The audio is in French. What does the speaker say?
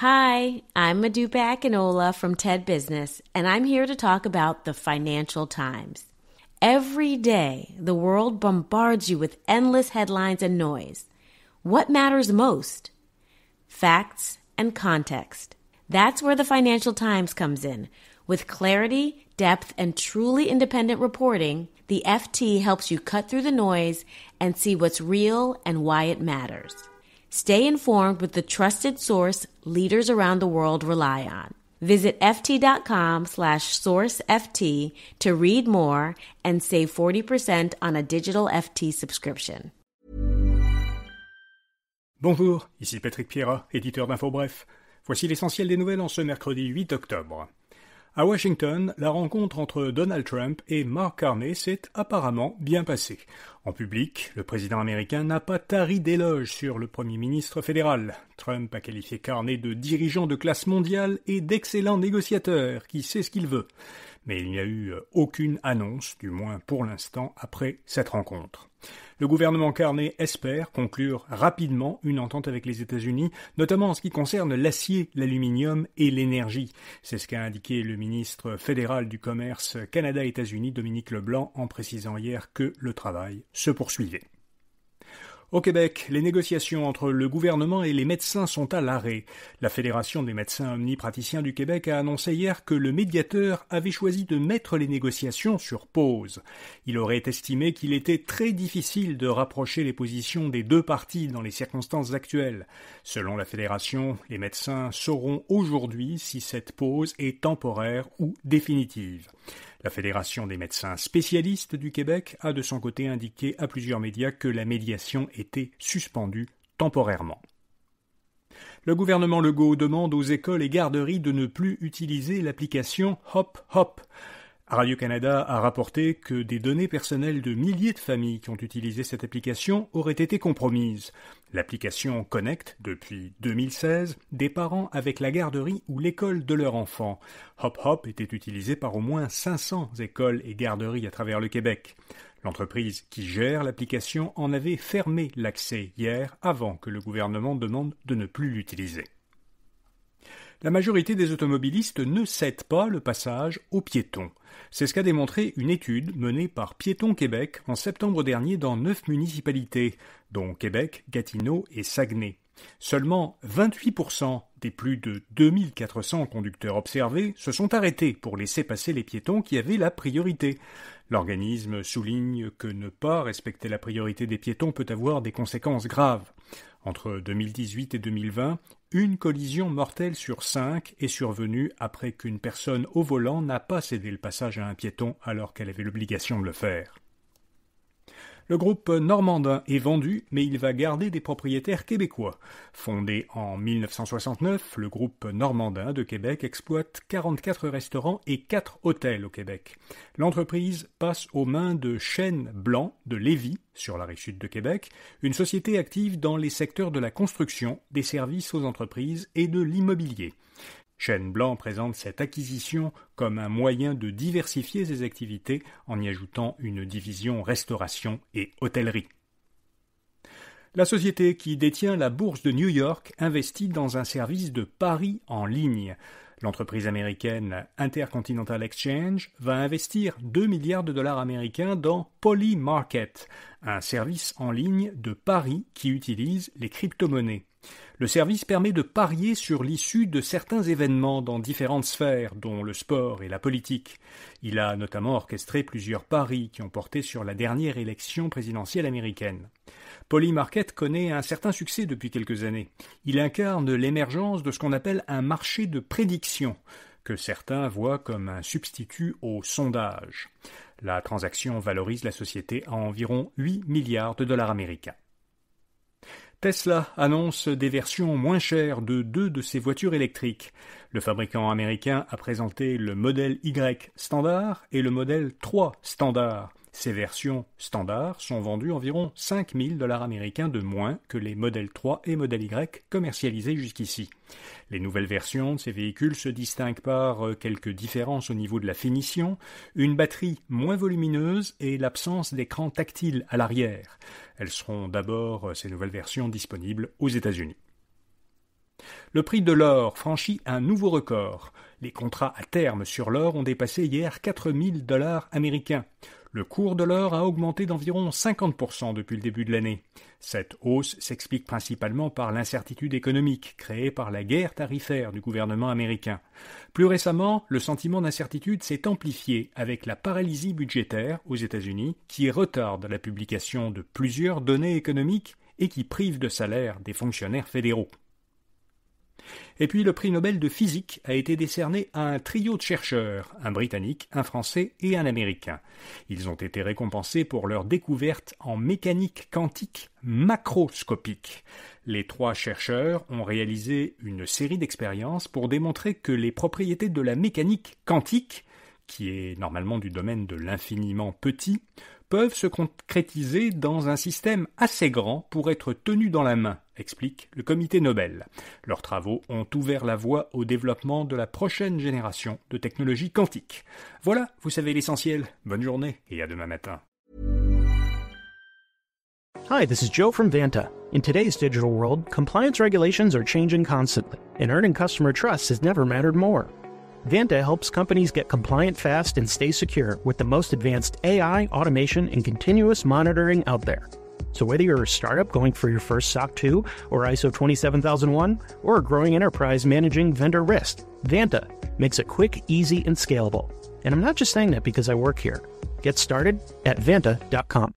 Hi, I'm Modupe Akinola from TED Business, and I'm here to talk about the Financial Times. Every day, the world bombards you with endless headlines and noise. What matters most? Facts and context. That's where the Financial Times comes in. With clarity, depth, and truly independent reporting, the FT helps you cut through the noise and see what's real and why it matters. Stay informed with the trusted source leaders around the world rely on. Visit ft.com/sourceft to read more and save 40% on a digital FT subscription. Bonjour, ici Patrick Pierrat, éditeur d'Info Bref. Voici l'essentiel des nouvelles en ce mercredi 8 octobre. À Washington, la rencontre entre Donald Trump et Mark Carney s'est apparemment bien passée. En public, le président américain n'a pas tari d'éloges sur le premier ministre fédéral. Trump a qualifié Carney de dirigeant de classe mondiale et d'excellent négociateur qui sait ce qu'il veut. Mais il n'y a eu aucune annonce, du moins pour l'instant, après cette rencontre. Le gouvernement Carney espère conclure rapidement une entente avec les États-Unis, notamment en ce qui concerne l'acier, l'aluminium et l'énergie. C'est ce qu'a indiqué le ministre fédéral du Commerce Canada-États-Unis, Dominique Leblanc, en précisant hier que le travail se poursuivait. Au Québec, les négociations entre le gouvernement et les médecins sont à l'arrêt. La Fédération des médecins omnipraticiens du Québec a annoncé hier que le médiateur avait choisi de mettre les négociations sur pause. Il aurait estimé qu'il était très difficile de rapprocher les positions des deux parties dans les circonstances actuelles. Selon la Fédération, les médecins sauront aujourd'hui si cette pause est temporaire ou définitive. La Fédération des médecins spécialistes du Québec a de son côté indiqué à plusieurs médias que la médiation était suspendue temporairement. Le gouvernement Legault demande aux écoles et garderies de ne plus utiliser l'application Hop Hop. Radio-Canada a rapporté que des données personnelles de milliers de familles qui ont utilisé cette application auraient été compromises. L'application connecte, depuis 2016, des parents avec la garderie ou l'école de leur enfant. Hop Hop était utilisé par au moins 500 écoles et garderies à travers le Québec. L'entreprise qui gère l'application en avait fermé l'accès hier avant que le gouvernement demande de ne plus l'utiliser. La majorité des automobilistes ne cèdent pas le passage aux piétons. C'est ce qu'a démontré une étude menée par Piétons Québec en septembre dernier dans 9 municipalités, dont Québec, Gatineau et Saguenay. Seulement 28% des plus de 2400 conducteurs observés se sont arrêtés pour laisser passer les piétons qui avaient la priorité. L'organisme souligne que ne pas respecter la priorité des piétons peut avoir des conséquences graves. Entre 2018 et 2020, une collision mortelle sur 5 est survenue après qu'une personne au volant n'a pas cédé le passage à un piéton alors qu'elle avait l'obligation de le faire. Le groupe Normandin est vendu, mais il va garder des propriétaires québécois. Fondé en 1969, le groupe Normandin de Québec exploite 44 restaurants et 4 hôtels au Québec. L'entreprise passe aux mains de Chêne Blanc de Lévis, sur la rive sud de Québec, une société active dans les secteurs de la construction, des services aux entreprises et de l'immobilier. Chêne Blanc présente cette acquisition comme un moyen de diversifier ses activités en y ajoutant une division restauration et hôtellerie. La société qui détient la bourse de New York investit dans un service de paris en ligne. L'entreprise américaine Intercontinental Exchange va investir 2 milliards de dollars américains dans Polymarket, un service en ligne de paris qui utilise les crypto-monnaies. Le service permet de parier sur l'issue de certains événements dans différentes sphères, dont le sport et la politique. Il a notamment orchestré plusieurs paris qui ont porté sur la dernière élection présidentielle américaine. Polymarket connaît un certain succès depuis quelques années. Il incarne l'émergence de ce qu'on appelle un marché de prédiction, que certains voient comme un substitut au sondage. La transaction valorise la société à environ 8 milliards de dollars américains. Tesla annonce des versions moins chères de 2 de ses voitures électriques. Le fabricant américain a présenté le modèle Y standard et le modèle 3 standard. Ces versions standards sont vendues environ 5 000 dollars américains de moins que les modèles 3 et modèle Y commercialisés jusqu'ici. Les nouvelles versions de ces véhicules se distinguent par quelques différences au niveau de la finition, une batterie moins volumineuse et l'absence d'écran tactile à l'arrière. Elles seront d'abord, ces nouvelles versions, disponibles aux États-Unis. Le prix de l'or franchit un nouveau record. Les contrats à terme sur l'or ont dépassé hier 4 000 $ américains. Le cours de l'or a augmenté d'environ 50% depuis le début de l'année. Cette hausse s'explique principalement par l'incertitude économique créée par la guerre tarifaire du gouvernement américain. Plus récemment, le sentiment d'incertitude s'est amplifié avec la paralysie budgétaire aux États-Unis qui retarde la publication de plusieurs données économiques et qui prive de salaire des fonctionnaires fédéraux. Et puis le prix Nobel de physique a été décerné à un trio de chercheurs, un Britannique, un Français et un Américain. Ils ont été récompensés pour leur découverte en mécanique quantique macroscopique. Les 3 chercheurs ont réalisé une série d'expériences pour démontrer que les propriétés de la mécanique quantique, qui est normalement du domaine de l'infiniment petit, peuvent se concrétiser dans un système assez grand pour être tenu dans la main, explique le comité Nobel. Leurs travaux ont ouvert la voie au développement de la prochaine génération de technologies quantiques. Voilà, vous savez l'essentiel. Bonne journée et à demain matin. Hi, this is Joe from Vanta. In today's digital world, compliance regulations are changing constantly, and earning customer trust has never mattered more. Vanta helps companies get compliant fast and stay secure with the most advanced AI, automation, and continuous monitoring out there. So whether you're a startup going for your first SOC 2 or ISO 27001, or a growing enterprise managing vendor risk, Vanta makes it quick, easy, and scalable. And I'm not just saying that because I work here. Get started at Vanta.com.